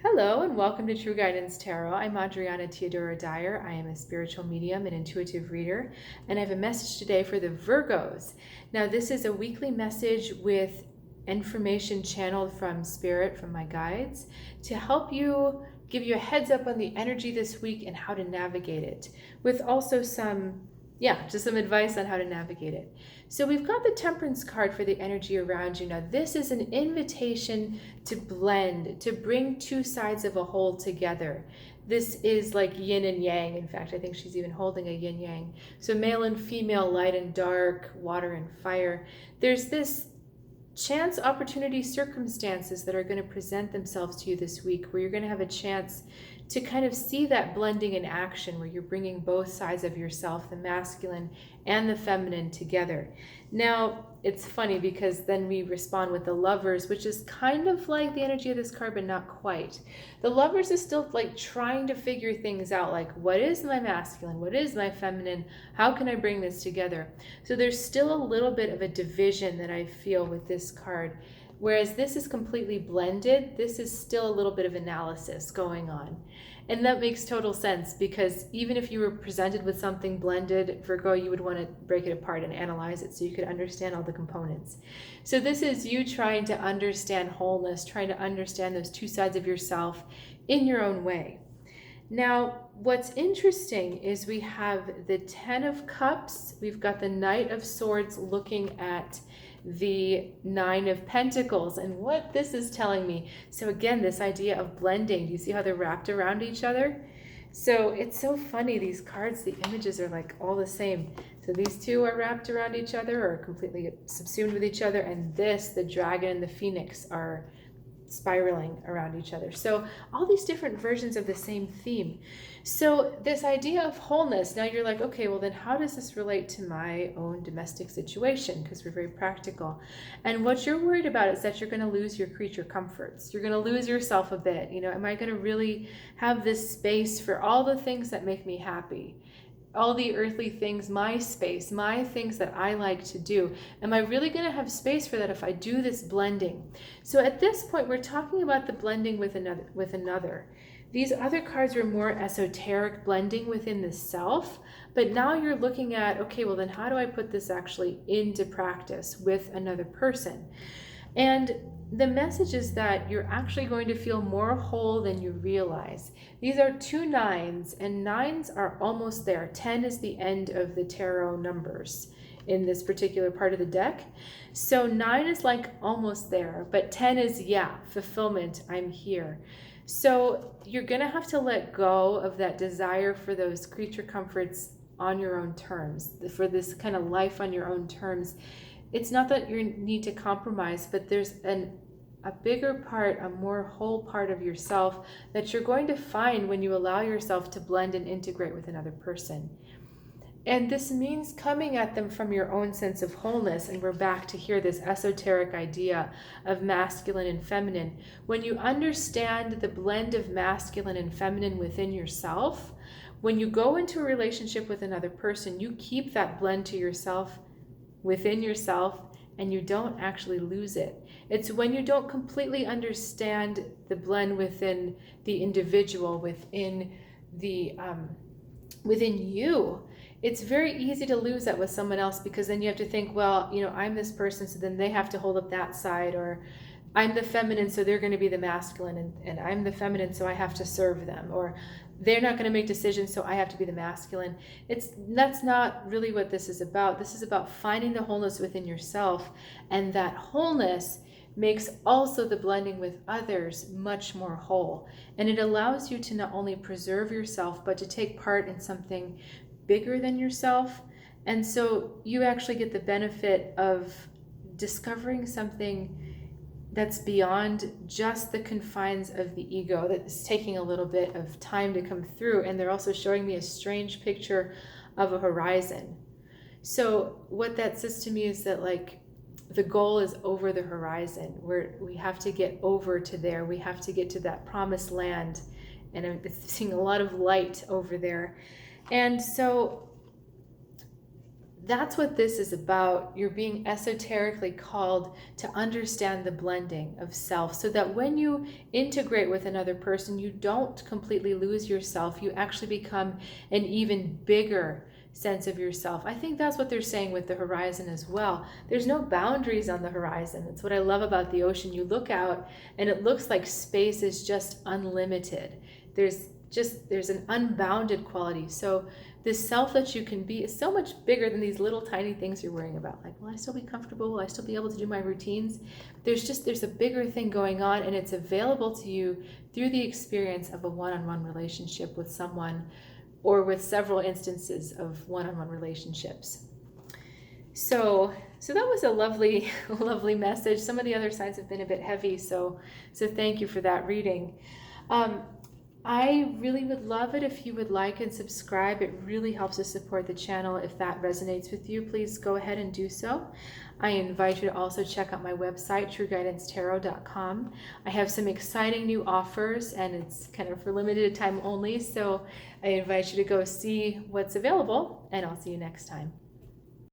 Hello and welcome to True Guidance Tarot. I'm Adriana Teodoro-Dier. I am a spiritual medium and intuitive reader, and I have a message today for the Virgos. Now, this is a weekly message with information channeled from Spirit, from my guides, to help you, give you a heads up on the energy this week and how to navigate it, with also just some advice on how to navigate it. So we've got the Temperance card for the energy around you. Now, this is an invitation to blend, to bring two sides of a whole together. This is like yin and yang. In fact, I think she's even holding a yin yang. So male and female, light and dark, water and fire. There's this chance, opportunity, circumstances that are going to present themselves to you this week where you're going to have a chance to kind of see that blending in action, where you're bringing both sides of yourself, the masculine and the feminine, together. Now, it's funny because then we respond with the Lovers, which is kind of like the energy of this card, but not quite. The Lovers is still like trying to figure things out, like, what is my masculine? What is my feminine? How can I bring this together? So there's still a little bit of a division that I feel with this card. Whereas this is completely blended, this is still a little bit of analysis going on. And that makes total sense, because even if you were presented with something blended, Virgo, you would want to break it apart and analyze it so you could understand all the components. So this is you trying to understand wholeness, trying to understand those two sides of yourself in your own way. Now, what's interesting is we have the Ten of Cups, we've got the Knight of Swords looking at the Nine of Pentacles, and what this is telling me. So again, this idea of blending, do you see how they're wrapped around each other? So it's so funny, these cards, the images are like all the same. So these two are wrapped around each other or completely subsumed with each other, and this, the dragon and the phoenix, are spiraling around each other. So all these different versions of the same theme. So this idea of wholeness, now you're like, okay, well then how does this relate to my own domestic situation? Because we're very practical. And what you're worried about is that you're going to lose your creature comforts. You're going to lose yourself a bit. You know, am I going to really have this space for all the things that make me happy? All the earthly things, my space, my things that I like to do. Am I really going to have space for that if I do this blending? So at this point, we're talking about the blending with another. These other cards are more esoteric, blending within the self. But now you're looking at, okay, well then how do I put this actually into practice with another person? And the message is that you're actually going to feel more whole than you realize. These are two nines, and nines are almost there. 10 is the end of the tarot numbers in this particular part of the deck. So 9 is like almost there, but 10 is, fulfillment, I'm here. So you're going to have to let go of that desire for those creature comforts on your own terms, for this kind of life on your own terms. It's not that you need to compromise, but there's a bigger part, a more whole part of yourself that you're going to find when you allow yourself to blend and integrate with another person. And this means coming at them from your own sense of wholeness. And we're back to here, this esoteric idea of masculine and feminine. When you understand the blend of masculine and feminine within yourself, when you go into a relationship with another person, you keep that blend to yourself, within yourself, and you don't actually lose it. It's when you don't completely understand the blend within the individual, within you. It's very easy to lose that with someone else, because then you have to think, well, you know, I'm this person, so then they have to hold up that side, or I'm the feminine, so they're going to be the masculine, and I'm the feminine, so I have to serve them, or they're not going to make decisions, so I have to be the masculine. That's not really what this is about. This is about finding the wholeness within yourself, and that wholeness makes also the blending with others much more whole. And it allows you to not only preserve yourself, but to take part in something bigger than yourself. And so you actually get the benefit of discovering something that's beyond just the confines of the ego, that's taking a little bit of time to come through. And they're also showing me a strange picture of a horizon. So what that says to me is that, like, the goal is over the horizon, where we have to get over to there. We have to get to that promised land. And I'm seeing a lot of light over there. And so that's what this is about. You're being esoterically called to understand the blending of self, so that when you integrate with another person, you don't completely lose yourself. You actually become an even bigger sense of yourself. I think that's what they're saying with the horizon as well. There's no boundaries on the horizon. That's what I love about the ocean. You look out and it looks like space is just unlimited. There's an unbounded quality. So this self that you can be is so much bigger than these little tiny things you're worrying about. Like, will I still be comfortable? Will I still be able to do my routines? There's a bigger thing going on, and it's available to you through the experience of a one-on-one relationship with someone, or with several instances of one-on-one relationships. So that was a lovely, lovely message. Some of the other signs have been a bit heavy, so thank you for that reading. I really would love it if you would like and subscribe. It really helps us support the channel. If that resonates with you, please go ahead and do so. I invite you to also check out my website, trueguidancetarot.com. I have some exciting new offers, and it's kind of for limited time only, so I invite you to go see what's available, and I'll see you next time.